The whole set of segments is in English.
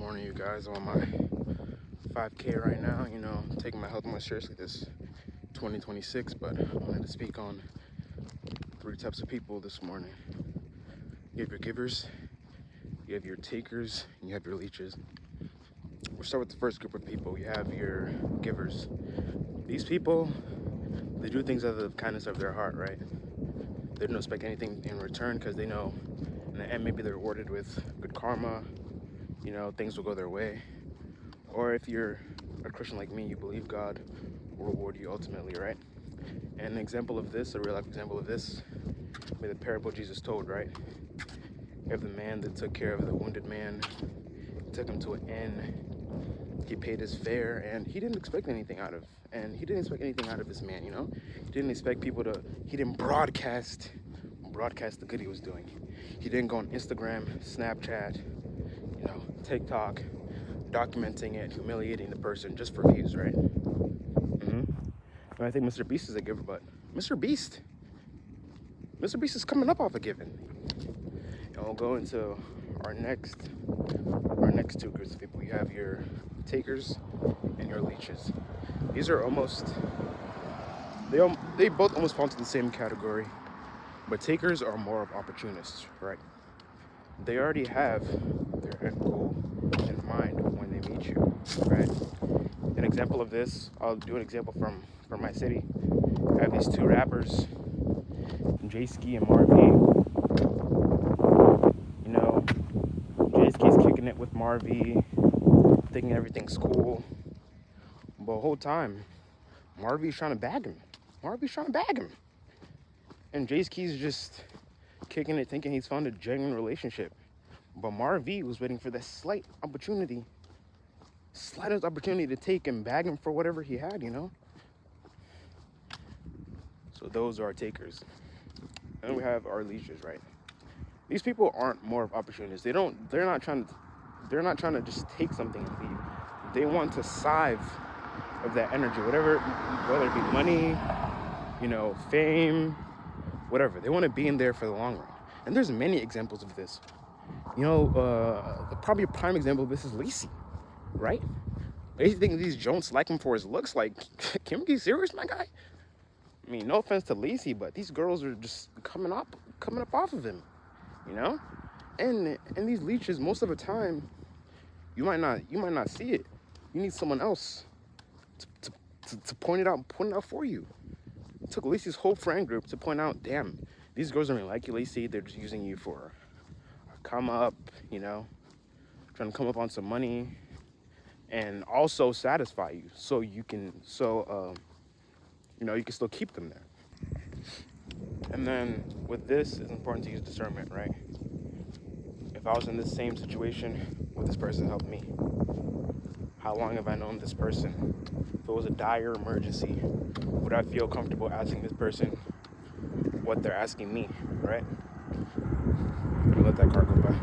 morning, you guys. I'm on my 5K right now. You know, I'm taking my health more seriously this 2026, but I wanted to speak on 3 types of people this morning. You have your givers, you have your takers, and you have your leeches. We'll start with the first group of people. You have your givers. These people, they do things out of the kindness of their heart, right? They don't expect anything in return because they know in the end maybe they're rewarded with good karma. You know, things will go their way. Or if you're a Christian like me, you believe God will reward you ultimately, right? And an example of this, a real life example of this, with the parable Jesus told, right? You have the man that took care of the wounded man, took him to an inn, he paid his fare, and he didn't expect anything out of this man, you know? He didn't expect people to, he didn't broadcast the good he was doing. He didn't go on Instagram, Snapchat, you know, TikTok, documenting it, humiliating the person just for views, right? And I think Mr. Beast is a giver, but Mr. Beast is coming up off a giving. And we'll go into our next 2 groups of people. You have your takers and your leeches. These are they both almost fall into the same category, but takers are more of opportunists, right? They already have their end goal in mind when they meet you, right? An example of this, I'll do an example from my city. I have these 2 rappers, J-Ski and Marvy. You know, J-Ski's kicking it with Marvy, thinking everything's cool. But the whole time, Marvy's trying to bag him. And J-Ski's just kicking it, thinking he's found a genuine relationship. But Marvy was waiting for that slightest opportunity to take and bag him for whatever he had, you know? So those are our takers. And then we have our leeches, right? These people aren't more of opportunists. They're not trying to just take something and leave. They want to sieve of that energy, whether it be money, you know, fame, whatever. They want to be in there for the long run. And there's many examples of this. You know, probably a prime example of this is Leeches, right? They think these Jones like him for his looks. Like, can we be serious, my guy? I mean, no offense to Leeches, but these girls are just coming up off of him, you know? And these leeches, most of the time, you might not see it. You need someone else to point it out for you. It took Leeches' whole friend group to point out, damn, these girls don't really like you, Leeches. They're just using you for a come up, you know, trying to come up on some money, and also satisfy you, so you can still keep them there. And then with this, it's important to use discernment, right? If I was in this same situation, would this person help me? How long have I known this person? If it was a dire emergency, would I feel comfortable asking this person what they're asking me, right? Let me let that car go by.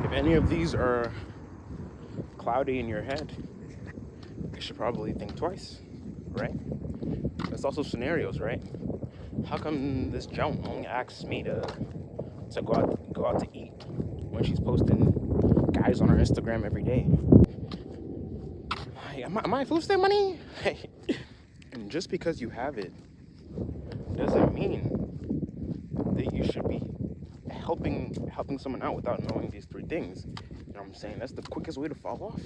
If any of these are cloudy in your head, you should probably think twice, right? There's also scenarios, right? How come this junk only asks me to go out to eat when she's posting guys on her Instagram every day? Am I full of that money? And just because you have it doesn't mean that you should be helping someone out without knowing these 3 things. You know what I'm saying? That's the quickest way to fall off.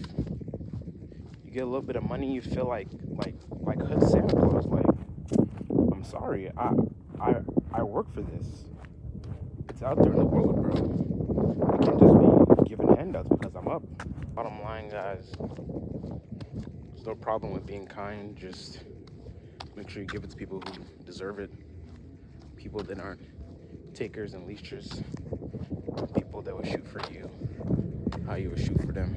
You get a little bit of money, you feel like hood Santa Claus. Like, I'm sorry, I work for this. It's out there in the world, bro. I can't just be giving handouts because I'm up. Bottom line, guys, there's no problem with being kind. Just make sure you give it to people who deserve it. People that aren't takers and leechers. People that will shoot for you how you would shoot for them.